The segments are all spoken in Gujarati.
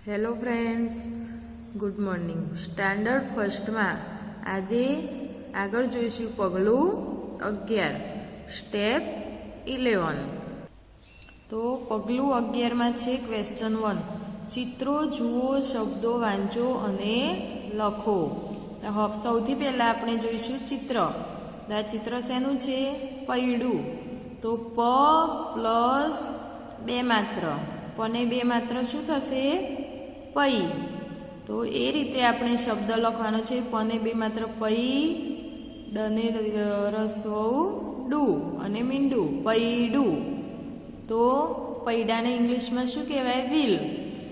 Hello friends, good morning. Standard ફર્સ્ટમાં આજે આગળ જોઈશું પગલું 11, સ્ટેપ 11. તો પગલું 11માં છે ક્વેશ્ચન 1. ચિત્રો જુઓ, શબ્દો વાંચો અને લખો. સૌથી પહેલાં આપણે જોઈશું ચિત્ર. આ ચિત્ર શેનું છે? પૈડું. તો પ પ્લસ બે માત્ર, પને બે માત્ર શું થશે? પૈ. તો એ રીતે આપણે શબ્દ લખવાનો છે. પને બે માત્ર પૈ, ડને રસ્વ ડુ અને મીંડું, પૈડું. તો પૈડાને ઇંગ્લિશમાં શું કહેવાય? વ્હીલ.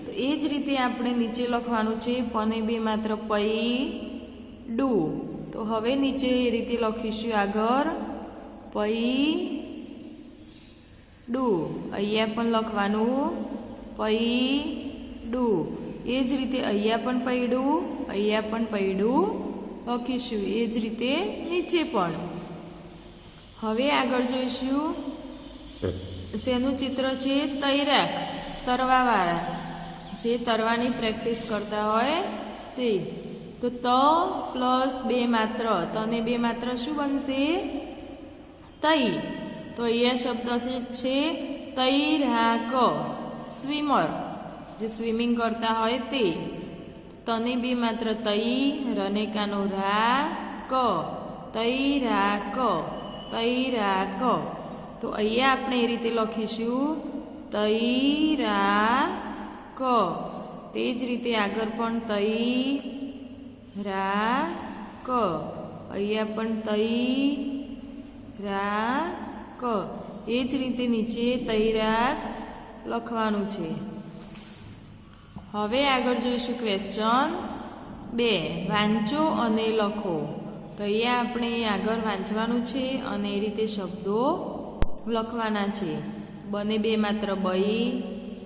તો એ જ રીતે આપણે નીચે લખવાનું છે. પને બે માત્ર પૈ ડુ. તો હવે નીચે એ રીતે લખીશું આગળ પૈ ડુ. અહીંયા પણ લખવાનું પૈ ડુ. એ જ રીતે અહીંયા પણ પૈડું, અહીંયા પણ પૈડું લખીશું. એ જ રીતે નીચે પણ. હવે આગળ જોઈશું શેનું ચિત્ર છે? તૈરાક, તરવાવાળા, જે તરવાની પ્રેક્ટિસ કરતા હોય તે. તો ત પ્લસ બે માત્ર, તને બે માત્ર શું બનશે? તૈ. તો અહીંયા શબ્દ છે તૈરાક, સ્વિમર, જે સ્વિમિંગ કરતા હોય તે. તને બે માત્ર તૈ, રનેકાનો રા, ક, તૈરાક, તૈરાક. તો અહીંયા આપણે એ રીતે લખીશું તૈરાક. તે જ રીતે આગળ પણ તૈરાક, અહીંયા પણ તૈરાક. એ જ રીતે નીચે તૈરાક લખવાનું છે. હવે આગળ જોઈશું ક્વેશ્ચન 2. વાંચો અને લખો. તો અહીંયા આપણે આગળ વાંચવાનું છે અને એ રીતે શબ્દો લખવાના છે. બને બે માત્ર બઈ,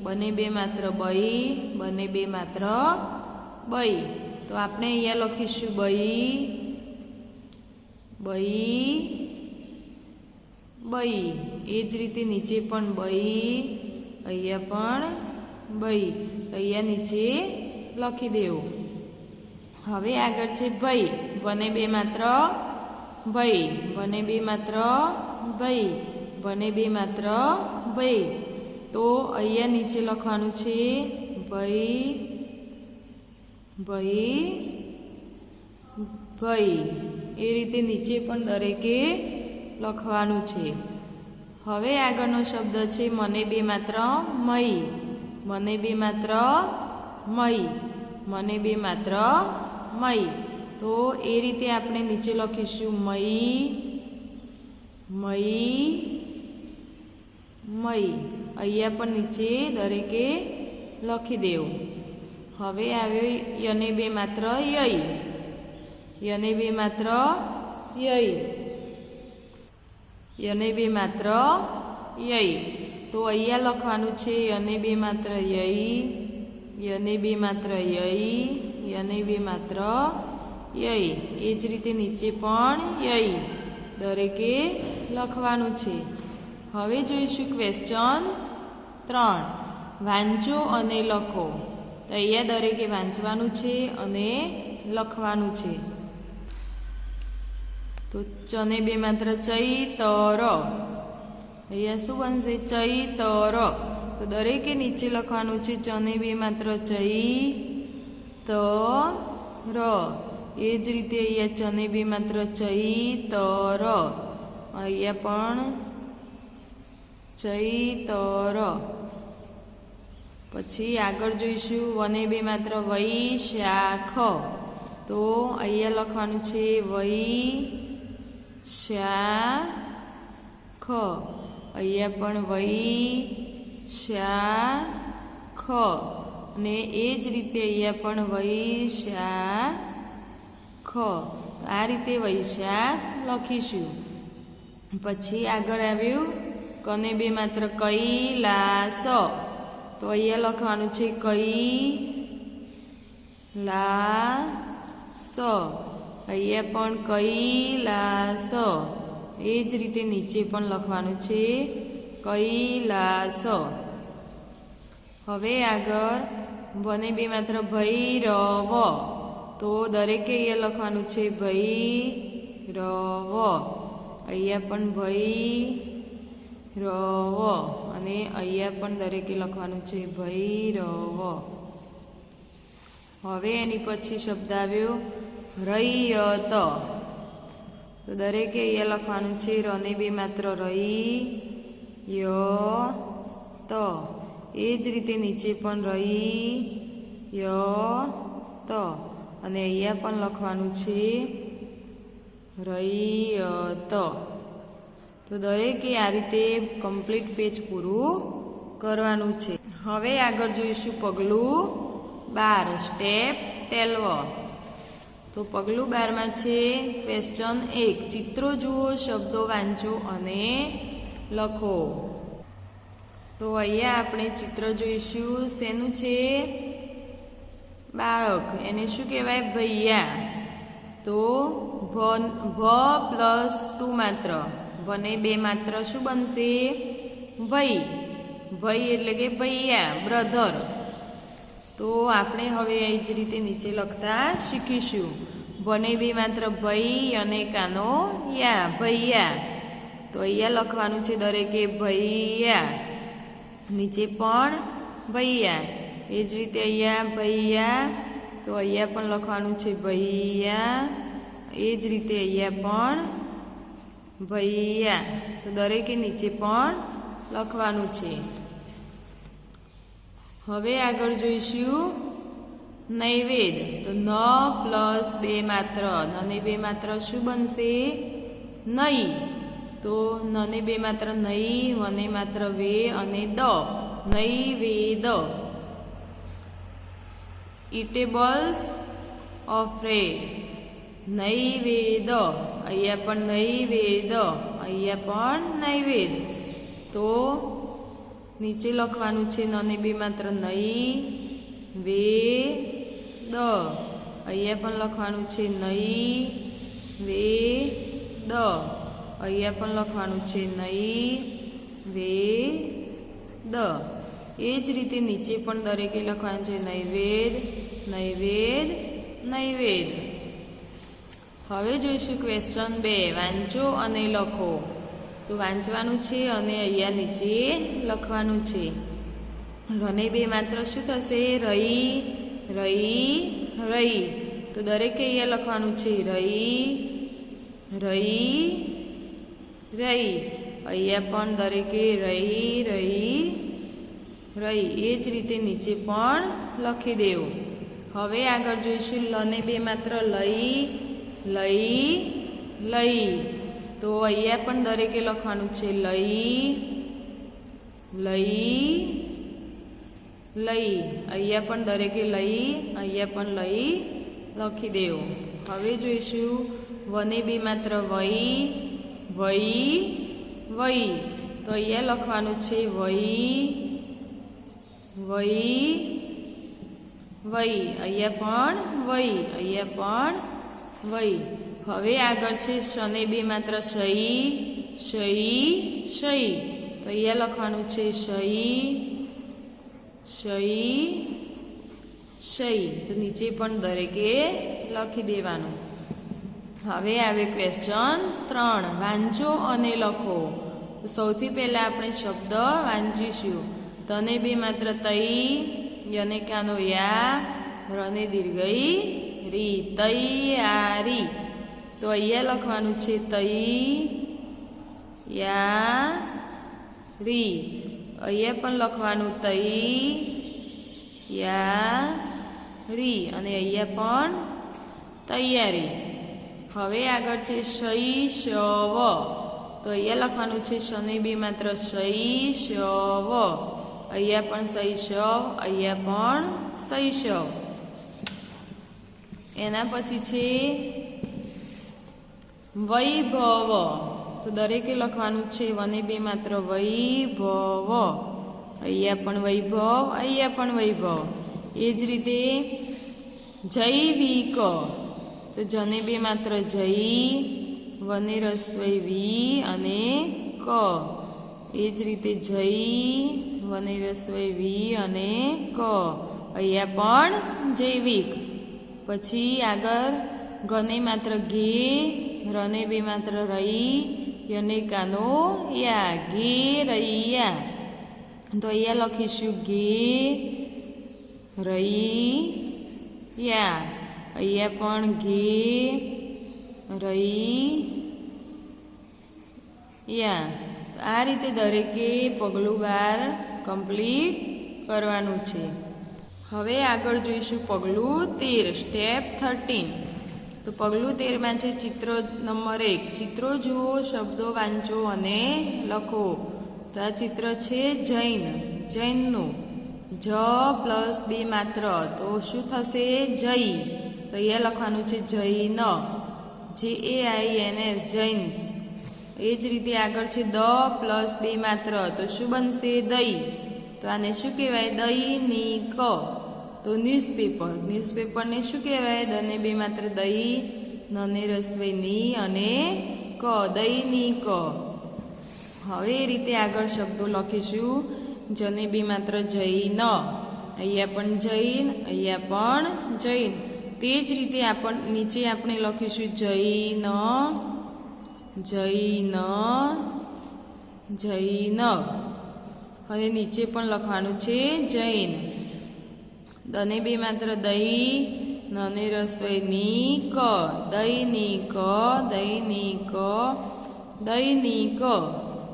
બને બે માત્ર બઈ, બને બે માત્ર બઈ. તો આપણે અહીંયા લખીશું બઈ, બઈ, બઈ. એ જ રીતે નીચે પણ બઈ, અહીંયા પણ બઈ. અહીંયા નીચે લખી દેવું. હવે આગળ છે ભઈ. બને બે માત્ર ભઈ, બને બે માત્ર ભઈ, બને બે માત્ર ભઈ. તો અહીંયા નીચે લખવાનું છે ભઈ, ભઈ, ભઈ. એ રીતે નીચે પણ દરેકે લખવાનું છે. હવે આગળનો શબ્દ છે મને બે માત્ર મઈ, મને બે માત્ર મઈ, મને બે માત્ર મઈ. તો એ રીતે આપણે નીચે લખીશું મઈ, મઈ, મઈ. અહીંયા પણ નીચે દરેકે લખી દેવું. હવે આવ્યો યને બે માત્ર યઈ, યને બે માત્ર યઈ, યને બે માત્ર યઈ. તો અહીંયા લખવાનું છે યને બે માત્ર યઈ, યને બે માત્ર યઈ, યને બે માત્ર યઈ. એ જ રીતે નીચે પણ યઈ દરેકે લખવાનું છે. હવે જોઈશું ક્વેશ્ચન 3. વાંચો અને લખો. તો અહીંયા દરેકે વાંચવાનું છે અને લખવાનું છે. તો ચને બે માત્ર ચૈતર, અહીંયા શું બનશે? ચૈતર. તો દરેકે નીચે લખવાનું છે ચને બે માત્ર ચૈતર. એ જ રીતે અહીંયા ચને બે માત્ર ચૈતર, અહીંયા પણ ચૈતર. પછી આગળ જોઈશું વને બે માત્ર વૈશાખ. તો અહીંયા લખવાનું છે વૈશાખ, અહીંયા પણ વૈશાખ. અને એ જ રીતે અહીંયા પણ વૈશાખ. આ રીતે વૈશાખ લખીશું. પછી આગળ આવ્યું કને બે માત્ર કૈલાસ. તો અહીંયા લખવાનું છે કૈલાસ, અહીંયા પણ કૈલાસ. એ જ રીતે નીચે પણ લખવાનું છે કૈલાસ. હવે આગળ ભને બે માત્ર ભૈરવ, તો દરેકે અહીંયા લખવાનું છે ભૈરવ, અહીંયા પણ ભૈરવ અને અહીંયા પણ દરેકે લખવાનું છે ભૈરવ. હવે એની પછી શબ્દ આવ્યો રૈયત, તો દરેકે અહીંયા લખવાનું છે રને બે માત્ર રૈયત. એ જ રીતે નીચે પણ રૈયત અને અહીંયા પણ લખવાનું છે રૈયત. તો દરેકે આ રીતે કમ્પ્લીટ પેજ પૂરું કરવાનું છે. હવે આગળ જોઈશું પગલું 12 સ્ટેપ 12. તો પગલું 12માં છે ક્વેશ્ચન 1, ચિત્રો જુઓ, શબ્દો વાંચો અને લખો. તો અહીંયા આપણે ચિત્ર જોઈશું. શેનું છે? બાળક, એને શું કહેવાય? ભૈયા. તો ભ પ્લસ 2 માત્ર, ભને બે માત્ર શું બનશે? ભઈ. ભઈ એટલે કે ભૈયા, બ્રધર. તો આપણે હવે એ જ રીતે નીચે લખતા શીખીશું. ભને બે માત્ર ભઈ અને કાનો યા, ભૈયા. તો અહીંયા લખવાનું છે દરેકે ભૈયા, નીચે પણ ભૈયા. એ જ રીતે અહીંયા ભૈયા, તો અહીંયા પણ લખવાનું છે ભૈયા. એ જ રીતે અહીંયા પણ ભૈયા, તો દરેકે નીચે પણ લખવાનું છે. હવે આગળ જોઈશું નૈવેદ્ય. તો ન પ્લસ બે માત્ર, નને બે માત્ર શું બનશે? નહીં. તો નને બે માત્ર નહીં, વને માત્ર વે અને દ, નૈવેદ. ઇટેબલ્સ ઓફ બ્રેડ, નૈવેદ. અહીંયા પણ નૈવેદ, અહીંયા પણ નૈવેદ. તો નીચે લખવાનું છે નને બે માત્ર નહીં વે દ, અહીંયા પણ લખવાનું છે નહીં વે દ, અહીંયા પણ લખવાનું છે નહીં વે દ. એ જ રીતે નીચે પણ દરેકે લખવાનું છે નૈવેદ, નૈવેદ, નૈવેદ. હવે જોઈશું ક્વેશ્ચન 2, વાંચો અને લખો. તો વાંચવાનું છે અને અહીંયા નીચે લખવાનું છે. રને બે માત્ર શું થશે? રહી, રહી, રહી. તો દરેકે અહીંયા લખવાનું છે રહી, રહી, રહી. અહીંયા પણ દરેકે રહી, રહી, રહી. એ જ રીતે નીચે પણ લખી દેવું. હવે આગળ જોઈશું લને બે માત્ર લઈ, લઈ, લઈ. તો અહીંયા પણ દરેકે લખવાનું છે લઈ, લઈ, લઈ. અહીંયા પણ દરેકે લઈ, અહીંયા પણ લઈ લખી દેવું. હવે જોઈશું વને બે માત્ર વઈ, વઈ, વઈ. તો અહીંયા લખવાનું છે વઈ, વઈ, વઈ. અહીંયા પણ વઈ, અહીંયા પણ વઈ. હવે આગળ છે શને બે માત્ર શઈ, શઈ, શઈ. તો અહીંયા લખવાનું છે શઈ, શઈ, શઈ. તો નીચે પણ દરેકે લખી દેવાનું. હવે આવે ક્વેશ્ચન 3, વાંચો અને લખો. તો સૌથી પહેલા આપણે શબ્દ વાંચીશું. તને બે માત્ર તઈ, યને કાનો યા, રને દીર્ઘઈ રી, તૈયારી. તો અહીંયા લખવાનું છે તઈ યા રી. અહીંયા પણ લખવાનું તઈ યા રી અને અહીંયા પણ તૈયારી. હવે આગળ છે શૈશવ. તો અહીંયા લખવાનું છે શને બે માત્ર શૈશવ. અહીંયા પણ શૈશવ, અહીંયા પણ શૈશવ. એના પછી છે વૈભવ. તો દરેકે લખવાનું છે વને બે માત્ર વૈભવ. અહીંયા પણ વૈભવ, અહીંયા પણ વૈભવ. એ જ રીતે જૈવિક. તો જને બે માત્ર જઈ, વને રસ્વઈ વી અને ક. એ જ રીતે જઈ, વને રસ્વઈ વી અને ક. અહીંયા પણ જૈવિક. પછી આગળ ગને માત્ર ગે, રને બે માત્ર રઈ, યને કાનો યા, ગે રૈયા. તો અહીંયા લખીશું ગે રઈ યા. અહીંયા પણ ગે રઈ યા. આ રીતે દરેકે પગલું 12 કમ્પ્લીટ કરવાનું છે. હવે આગળ જોઈશું પગલું 13 સ્ટેપ 13. તો પગલું 13માં છે ચિત્ર નંબર 1. ચિત્રો જુઓ, શબ્દો વાંચો અને લખો. તો આ ચિત્ર છે જૈન, જૈનનું. જ પ્લસ બે માત્ર તો શું થશે? જઈ. તો અહીંયા લખવાનું છે જૈન, JAINS, જૈન્સ. એ જ રીતે આગળ છે દ પ્લસ બે માત્ર તો શું બનશે? દઈ. તો આને શું કહેવાય? દૈનિક. તો ન્યૂઝપેપર, ન્યૂઝપેપરને શું કહેવાય? દને બે માત્ર દઈ, નને રસવઈની અને ક, દૈનિક. હવે એ રીતે આગળ શબ્દો લખીશું. જને બે માત્ર જૈન, અહીંયા પણ જૈન, અહીંયા પણ જૈન. તે જ રીતે નીચે આપણે લખીશું જૈન, જૈન, જૈન. અને નીચે પણ લખવાનું છે જૈન. દને બે માત્ર દઈ, નને રસોઈની ક, દૈનિક, દૈનિક, દૈનિક.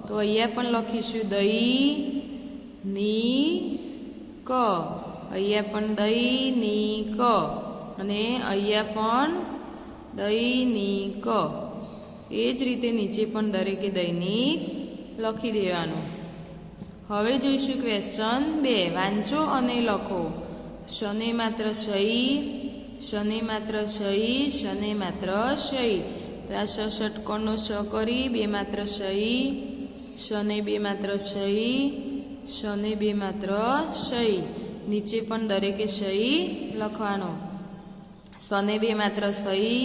તો અહીંયા પણ લખીશું દઈ ની ક, અહીંયા પણ દૈનિક અને અહીંયા પણ દૈનિક. એ જ રીતે નીચે પણ દરેકે દૈનિક લખી દેવાનું. હવે જોઈશું ક્વેશ્ચન 2. વાંચો અને લખો. શને માત્ર શઈ, શને માત્ર શઈ, શને માત્ર શઈ. તો આ ષટકોણનો શ કરી બે માત્ર શઈ, શને બે માત્ર શઈ, શને બે માત્ર શઈ. નીચે પણ દરેકે શઈ લખવાનો. શને બે માત્ર સઈ,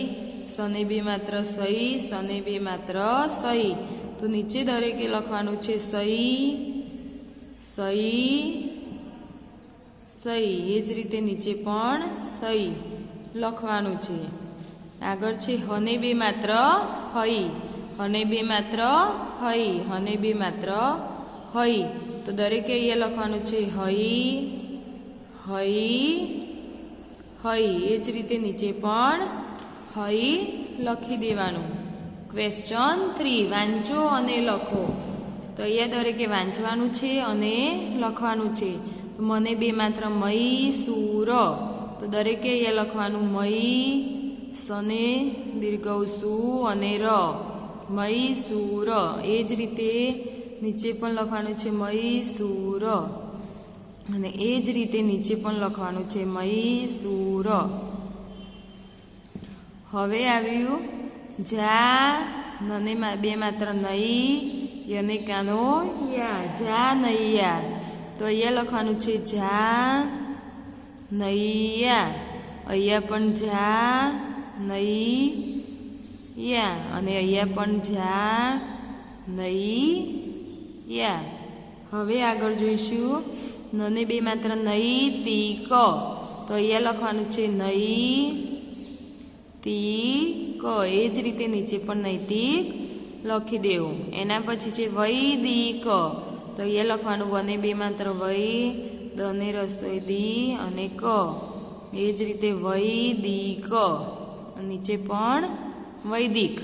શને બે માત્ર સઈ, શને બે માત્ર સઈ. તો નીચે દરેકે લખવાનું છે સઈ, સઈ, સઈ. એ જ રીતે નીચે પણ સઈ લખવાનું છે. આગળ છે હને બે માત્ર હઈ, હને બે માત્ર હઈ, હને બે માત્ર હઈ. તો દરેકે અહીંયા લખવાનું છે હઈ, હઈ, હઈ. એ જ રીતે નીચે પણ હઈ લખી દેવાનું. ક્વેશ્ચન 3. વાંચો અને લખો. તો અહીંયા દરેકે વાંચવાનું છે અને લખવાનું છે. તો મને બે માત્ર મઈ સુર. તો દરેકે અહીંયા લખવાનું મઈ, સને દીર્ઘ સુ અને ર, મઈ સુર. એ જ રીતે નીચે પણ લખવાનું છે મઈ સુર અને એ જ રીતે નીચે પણ લખવાનું છે મઈ સુર. હવે આવ્યું જા, નને બે માત્ર નઈ, યને કાનો યા, જા નૈયા. તો અહીંયા લખવાનું છે જા નૈયા, અહીંયા પણ જા નૈયા અને અહીંયા પણ જા નૈયા. હવે આગળ જોઈશું નને બે માત્ર નૈતિક. તો અહીંયા લખવાનું છે નૈતિક. એ જ રીતે નીચે પણ નૈતિક લખી દેવું. એના પછી છે વૈદિક. તો અહીંયા લખવાનું વને બે માત્ર વૈ, દને રસોઈ દી અને ક. એ જ રીતે વૈદિક. નીચે પણ વૈદિક.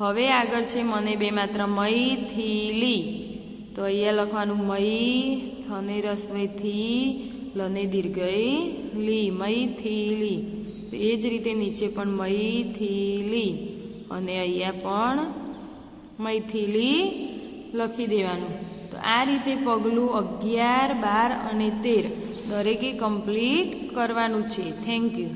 હવે આગળ છે મને બે માત્ર મૈથિલી. તો અહીંયા લખવાનું મઈ, થને રસોઈ થી, લને દીર્ઘઈ લી, મૈથિલી. તો એ જ રીતે નીચે પણ મૈથિલી અને અહીંયા પણ મૈથિલી લખી દેવાનું. તો આ રીતે પગલું 11, 12 અને 13 દરેકે કમ્પ્લીટ કરવાનું છે. Thank you.